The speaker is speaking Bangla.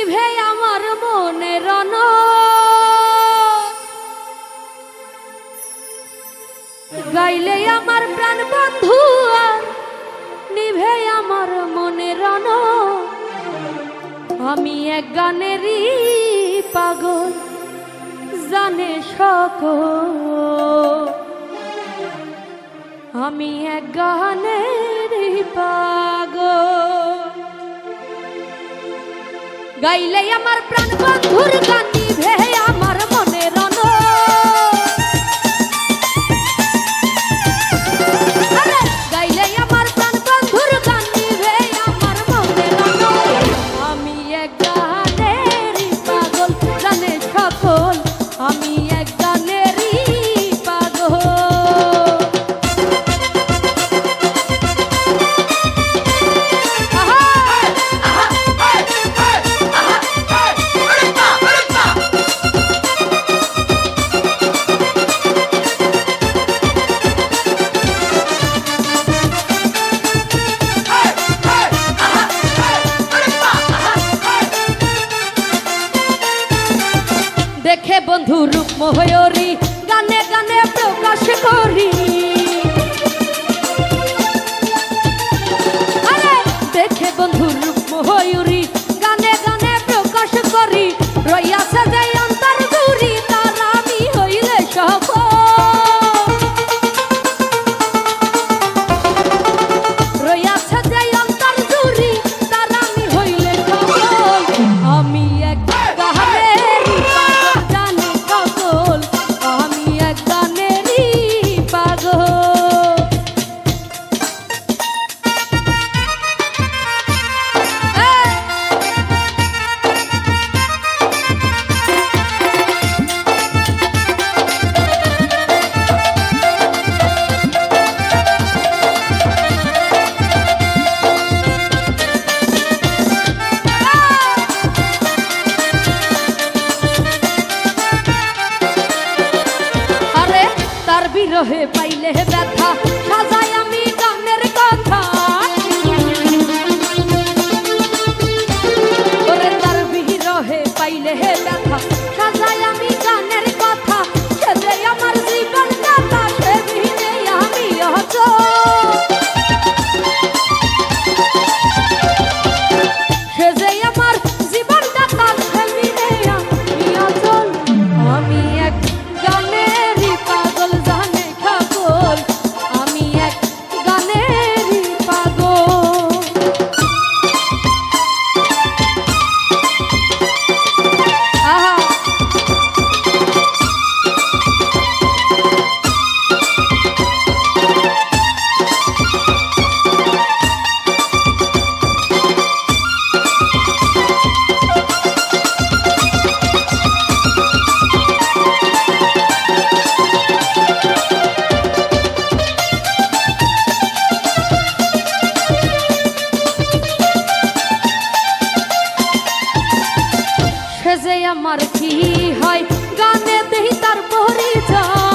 নিভে আমার মনের রণ গাইলে আমার প্রাণ বন্ধু আর নিভে আমার মনের রণ আমি এক গানেরই পাগল জানে সকল আমি এক গানেরই পাগল গাইলে আমার প্রাণ বন্ধুর গান নিভে আমার মনের রণ গাইলে আমার প্রাণ বন্ধুর গান নিভে আমার মনের রণ আমি এক গানেরই পাগল জানে সকল আমি এক গানেরই পাগল দেখে বন্ধু রূপ ময়ূরী গানে গানে প্রকাশ করি আরে দেখে বন্ধু রূপ ময়ূরী গানে গানে প্রকাশ করি রইয়াছে যে অন্তর জুড়ি তার আমি হইলে সফল রইয়াছে যে অন্তর জুড়ি তার আমি হইলে সফল আমি এক বিরহে পাইলে ব্যথা সাজাই আমি গানের কথা ওরে তার বিরহে পাইলে ব্যথা সাজাই আমি গানের কথা সে যে আমার জীবন দাতা সে বিনে আমি সে যে আমার জীবন দাতা সে বিনে আমি অচল আমি এক গানেরই পাগল জানে সকল আমি এক গানেরই পাগল আহা আমার কি হয় গানে দেই তার পরিচয়